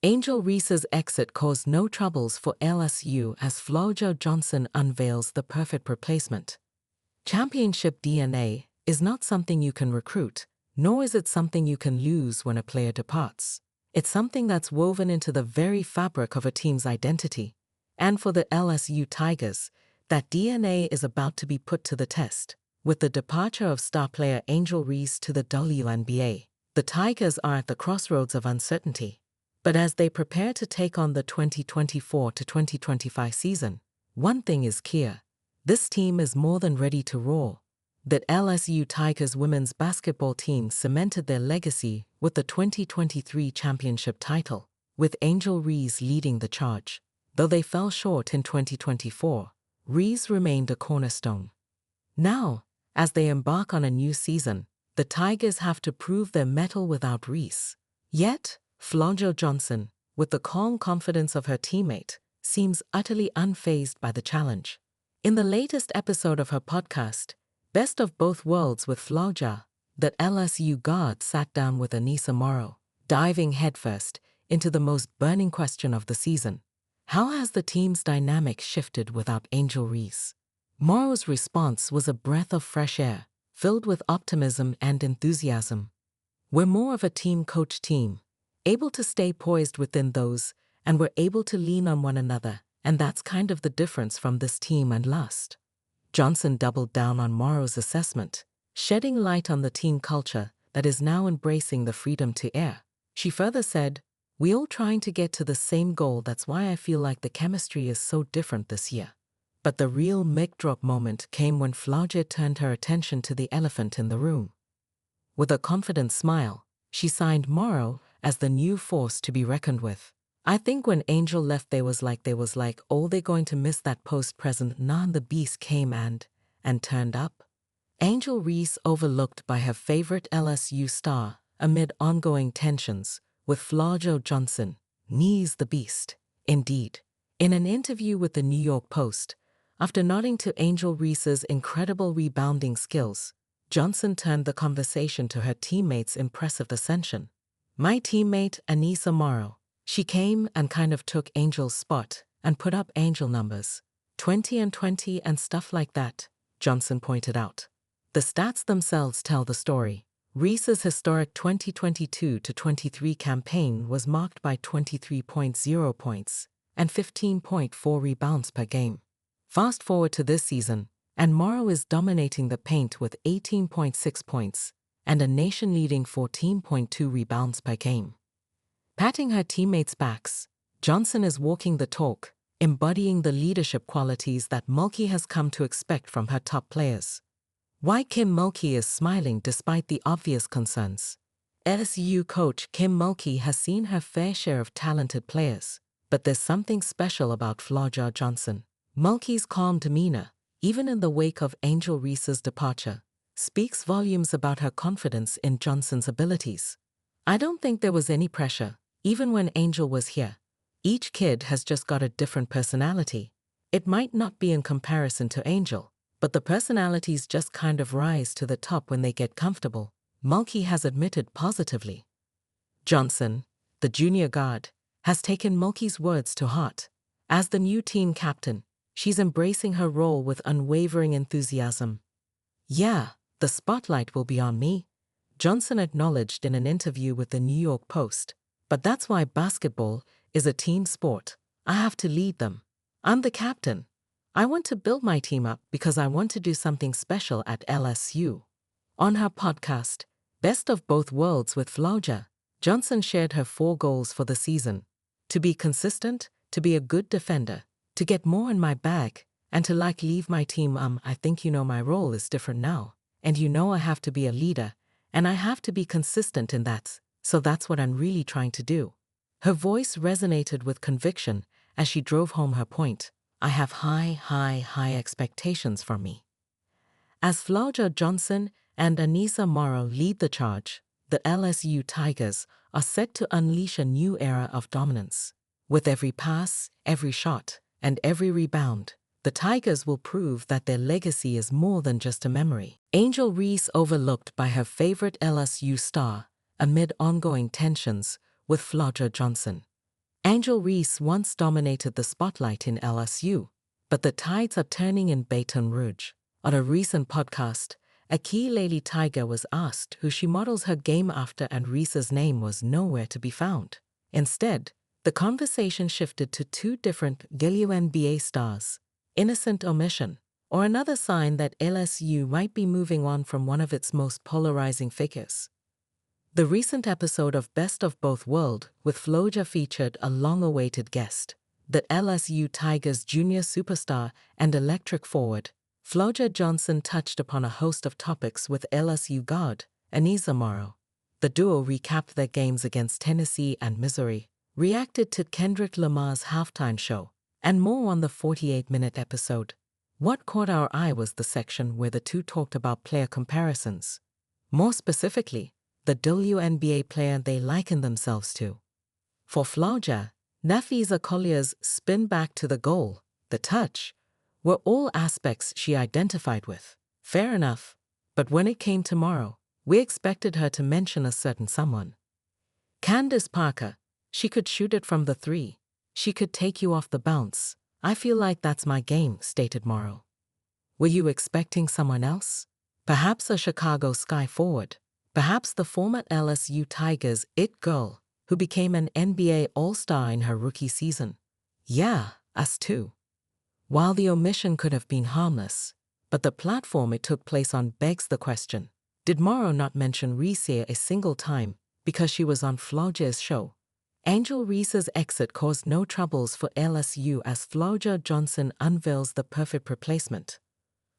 Angel Reese's exit caused no troubles for LSU as Flau'jae unveils the perfect replacement. Championship DNA is not something you can recruit, nor is it something you can lose when a player departs. It's something that's woven into the very fabric of a team's identity. And for the LSU Tigers, that DNA is about to be put to the test. With the departure of star player Angel Reese to the WNBA, the Tigers are at the crossroads of uncertainty. But as they prepare to take on the 2024 to 2025 season, one thing is clear. This team is more than ready to roar. The LSU Tigers women's basketball team cemented their legacy with the 2023 championship title, with Angel Reese leading the charge. Though they fell short in 2024, Reese remained a cornerstone. Now, as they embark on a new season, the Tigers have to prove their mettle without Reese. Yet, Flau'jae, with the calm confidence of her teammate, seems utterly unfazed by the challenge. In the latest episode of her podcast, Best of Both Worlds with Flau'jae, the LSU guard sat down with Aneesah Morrow, diving headfirst into the most burning question of the season. How has the team's dynamic shifted without Angel Reese? Morrow's response was a breath of fresh air, filled with optimism and enthusiasm. We're more of a team-coach team, able to stay poised within those, and we're able to lean on one another, and that's kind of the difference from this team and last. Johnson doubled down on Morrow's assessment, shedding light on the team culture that is now embracing the freedom to air. She further said, "We all trying to get to the same goal, that's why I feel like the chemistry is so different this year." But the real mic-drop moment came when Flau'jae turned her attention to the elephant in the room. With a confident smile, she signed Morrow as the new force to be reckoned with. "I think when Angel left they was like, oh, they're going to miss that post-present." Nah, the beast came and turned up. Angel Reese overlooked by her favorite LSU star amid ongoing tensions, with Flau'jae, knees the beast, indeed. In an interview with the New York Post, after nodding to Angel Reese's incredible rebounding skills, Johnson turned the conversation to her teammate's impressive ascension. "My teammate, Aneesah Morrow, she came and kind of took Angel's spot and put up Angel numbers, 20 and 20 and stuff like that," Johnson pointed out. The stats themselves tell the story. Reese's historic 2022-23 campaign was marked by 23.0 points and 15.4 rebounds per game. Fast forward to this season, and Morrow is dominating the paint with 18.6 points and a nation-leading 14.2 rebounds per game. Patting her teammates' backs, Johnson is walking the talk, embodying the leadership qualities that Mulkey has come to expect from her top players. Why Kim Mulkey is smiling despite the obvious concerns. LSU coach Kim Mulkey has seen her fair share of talented players, but there's something special about Flau'jae. Mulkey's calm demeanor, even in the wake of Angel Reese's departure, speaks volumes about her confidence in Johnson's abilities. "I don't think there was any pressure, even when Angel was here. Each kid has just got a different personality. It might not be in comparison to Angel, but the personalities just kind of rise to the top when they get comfortable," Mulkey has admitted positively. Johnson, the junior guard, has taken Mulkey's words to heart. As the new team captain, she's embracing her role with unwavering enthusiasm. "Yeah, the spotlight will be on me," Johnson acknowledged in an interview with the New York Post. "But that's why basketball is a team sport. I have to lead them. I'm the captain. I want to build my team up because I want to do something special at LSU." On her podcast, Best of Both Worlds with Flau'jae, Johnson shared her 4 goals for the season: to be consistent, to be a good defender, to get more in my bag, and to leave my team. "I think my role is different now, and I have to be a leader, and I have to be consistent in that, so that's what I'm really trying to do." Her voice resonated with conviction as she drove home her point. "I have high expectations from me." As Flau'jae and Aneesah Morrow lead the charge, the LSU Tigers are set to unleash a new era of dominance. With every pass, every shot, and every rebound, the Tigers will prove that their legacy is more than just a memory. Angel Reese overlooked by her favorite LSU star amid ongoing tensions with Flau'jae. Angel Reese once dominated the spotlight in LSU, but the tides are turning in Baton Rouge. On a recent podcast, a key Lady Tiger was asked who she models her game after, and Reese's name was nowhere to be found. Instead, the conversation shifted to two different WNBA stars: innocent omission, or another sign that LSU might be moving on from one of its most polarizing figures. The recent episode of Best of Both Worlds with Flau'jae featured a long-awaited guest, the LSU Tigers junior superstar and electric forward. Flau'jae Johnson touched upon a host of topics with LSU guard Anissa Morrow. The duo recapped their games against Tennessee and Missouri, reacted to Kendrick Lamar's halftime show, and more on the 48-minute episode. What caught our eye was the section where the two talked about player comparisons. More specifically, the WNBA player they liken themselves to. For Flau'jae, Nafisa Collier's spin back to the goal, the touch, were all aspects she identified with. Fair enough, but when it came to Morrow, we expected her to mention a certain someone. Candace Parker, she could shoot it from the three. She could take you off the bounce. I feel like that's my game, stated Morrow. Were you expecting someone else? Perhaps a Chicago Sky forward? Perhaps the former LSU Tigers it girl, who became an NBA All-Star in her rookie season? Yeah, us too. While the omission could have been harmless, but the platform it took place on begs the question: did Morrow not mention Reese a single time because she was on Flau'jae's show? Angel Reese's exit caused no troubles for LSU as Flau'jae Johnson unveils the perfect replacement.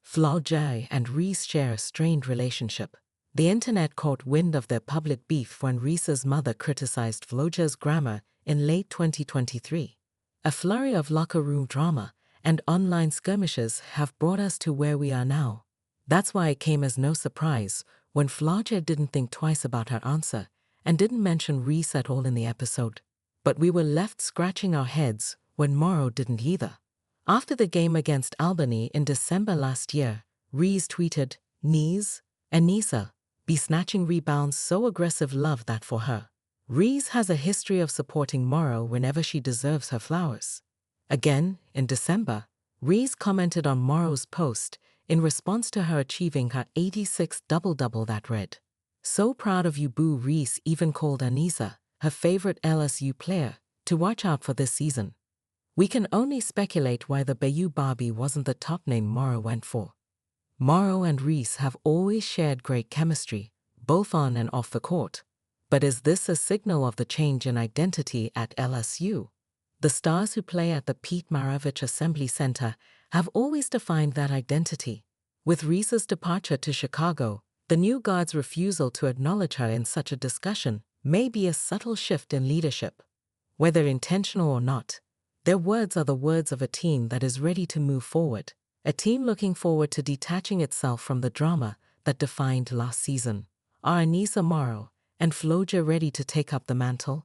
Flau'jae and Reese share a strained relationship. The internet caught wind of their public beef when Reese's mother criticized Flau'jae's grammar in late 2023. A flurry of locker room drama and online skirmishes have brought us to where we are now. That's why it came as no surprise when Flau'jae didn't think twice about her answer and didn't mention Reese at all in the episode. But we were left scratching our heads when Morrow didn't either. After the game against Albany in December last year, Reese tweeted, "Knees, Anissa, be snatching rebounds so aggressive, love that for her." Reese has a history of supporting Morrow whenever she deserves her flowers. Again, in December, Reese commented on Morrow's post in response to her achieving her 86th double-double that read, "So proud of you, boo." Reese even called Anissa, her favorite LSU player, to watch out for this season. We can only speculate why the Bayou Barbie wasn't the top name Morrow went for. Morrow and Reese have always shared great chemistry, both on and off the court. But is this a signal of the change in identity at LSU? The stars who play at the Pete Maravich Assembly Center have always defined that identity. With Reese's departure to Chicago, the new guard's refusal to acknowledge her in such a discussion may be a subtle shift in leadership. Whether intentional or not, their words are the words of a team that is ready to move forward. A team looking forward to detaching itself from the drama that defined last season. Are Anissa Morrow and Flau'jae ready to take up the mantle?